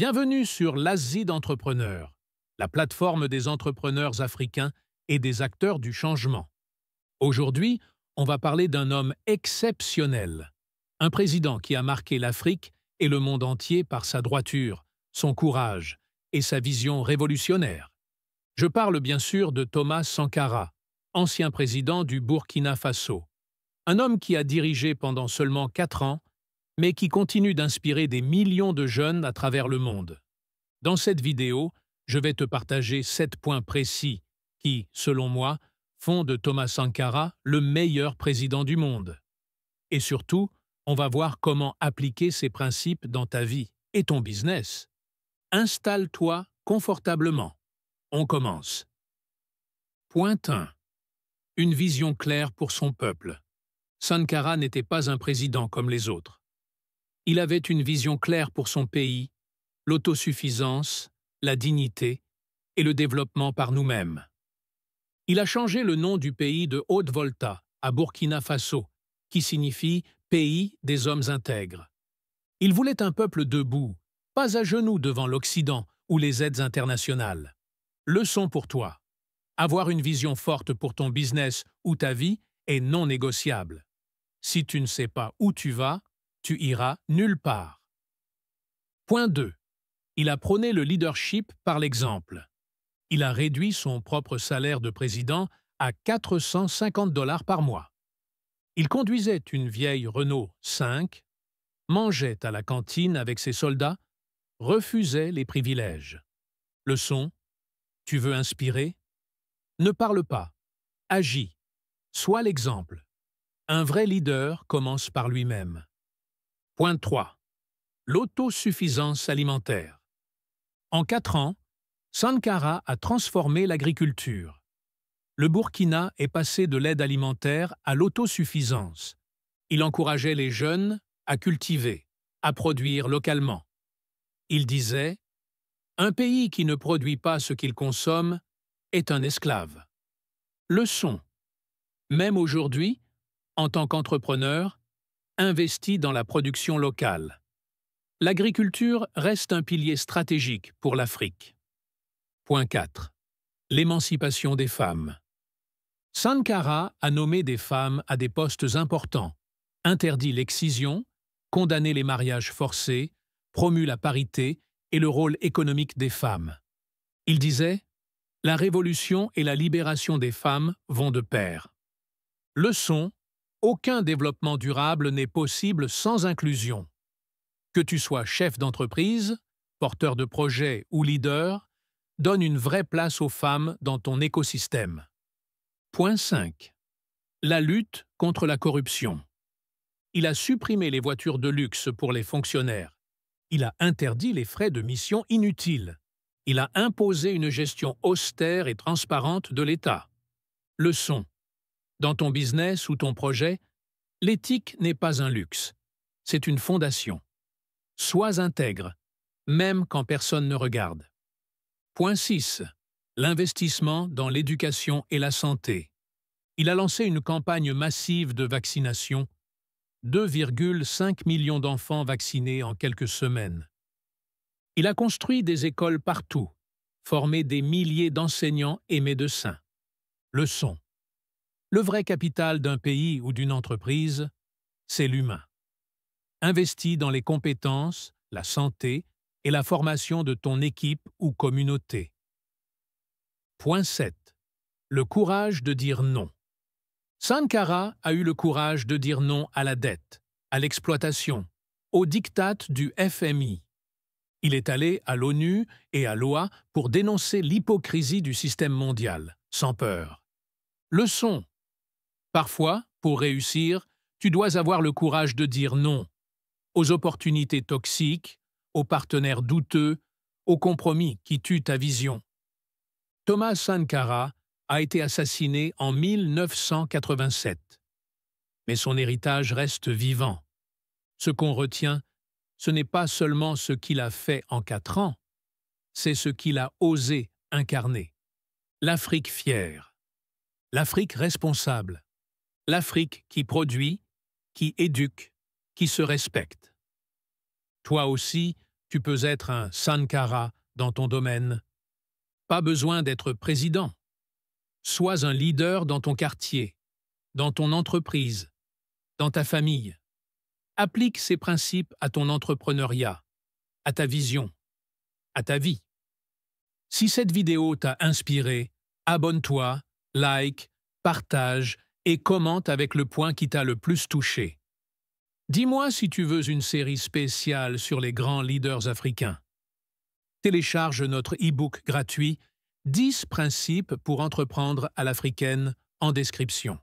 Bienvenue sur l'Asie d'entrepreneurs, la plateforme des entrepreneurs africains et des acteurs du changement. Aujourd'hui, on va parler d'un homme exceptionnel, un président qui a marqué l'Afrique et le monde entier par sa droiture, son courage et sa vision révolutionnaire. Je parle bien sûr de Thomas Sankara, ancien président du Burkina Faso. Un homme qui a dirigé pendant seulement 4 ans, mais qui continue d'inspirer des millions de jeunes à travers le monde. Dans cette vidéo, je vais te partager 7 points précis qui, selon moi, font de Thomas Sankara le meilleur président du monde. Et surtout, on va voir comment appliquer ces principes dans ta vie et ton business. Installe-toi confortablement. On commence. Point 1. Une vision claire pour son peuple. Sankara n'était pas un président comme les autres. Il avait une vision claire pour son pays, l'autosuffisance, la dignité et le développement par nous-mêmes. Il a changé le nom du pays de Haute-Volta à Burkina Faso, qui signifie « pays des hommes intègres ». Il voulait un peuple debout, pas à genoux devant l'Occident ou les aides internationales. Leçon pour toi. Avoir une vision forte pour ton business ou ta vie est non négociable. Si tu ne sais pas où tu vas, tu iras nulle part. Point 2. Il a prôné le leadership par l'exemple. Il a réduit son propre salaire de président à 450 $ par mois. Il conduisait une vieille Renault 5, mangeait à la cantine avec ses soldats, refusait les privilèges. Leçon. Tu veux inspirer? Ne parle pas. Agis. Sois l'exemple. Un vrai leader commence par lui-même. Point 3. L'autosuffisance alimentaire. En 4 ans, Sankara a transformé l'agriculture. Le Burkina est passé de l'aide alimentaire à l'autosuffisance. Il encourageait les jeunes à cultiver, à produire localement. Il disait « Un pays qui ne produit pas ce qu'il consomme est un esclave ». Leçon. Même aujourd'hui, en tant qu'entrepreneur, investis dans la production locale. L'agriculture reste un pilier stratégique pour l'Afrique. Point 4. L'émancipation des femmes. Sankara a nommé des femmes à des postes importants, interdit l'excision, condamné les mariages forcés, promu la parité et le rôle économique des femmes. Il disait « La révolution et la libération des femmes vont de pair ». Leçon. Aucun développement durable n'est possible sans inclusion. Que tu sois chef d'entreprise, porteur de projet ou leader, donne une vraie place aux femmes dans ton écosystème. Point 5. La lutte contre la corruption. Il a supprimé les voitures de luxe pour les fonctionnaires. Il a interdit les frais de mission inutiles. Il a imposé une gestion austère et transparente de l'État. Leçon. Dans ton business ou ton projet, l'éthique n'est pas un luxe, c'est une fondation. Sois intègre, même quand personne ne regarde. Point 6. L'investissement dans l'éducation et la santé. Il a lancé une campagne massive de vaccination, 2,5 millions d'enfants vaccinés en quelques semaines. Il a construit des écoles partout, formé des milliers d'enseignants et médecins. Leçon. Le vrai capital d'un pays ou d'une entreprise, c'est l'humain. Investis dans les compétences, la santé et la formation de ton équipe ou communauté. Point 7. Le courage de dire non. Sankara a eu le courage de dire non à la dette, à l'exploitation, aux diktats du FMI. Il est allé à l'ONU et à l'OA pour dénoncer l'hypocrisie du système mondial, sans peur. Leçon. Parfois, pour réussir, tu dois avoir le courage de dire non aux opportunités toxiques, aux partenaires douteux, aux compromis qui tuent ta vision. Thomas Sankara a été assassiné en 1987. Mais son héritage reste vivant. Ce qu'on retient, ce n'est pas seulement ce qu'il a fait en 4 ans, c'est ce qu'il a osé incarner. L'Afrique fière. L'Afrique responsable. L'Afrique qui produit, qui éduque, qui se respecte. Toi aussi, Tu peux être un Sankara dans ton domaine. Pas besoin d'être président. Sois un leader dans ton quartier, dans ton entreprise, dans ta famille. Applique ces principes à ton entrepreneuriat, à ta vision, à ta vie. Si cette vidéo t'a inspiré, abonne-toi, like, partage et commente avec le point qui t'a le plus touché. Dis-moi si tu veux une série spéciale sur les grands leaders africains. Télécharge notre e-book gratuit « 10 principes pour entreprendre à l'africaine » en description.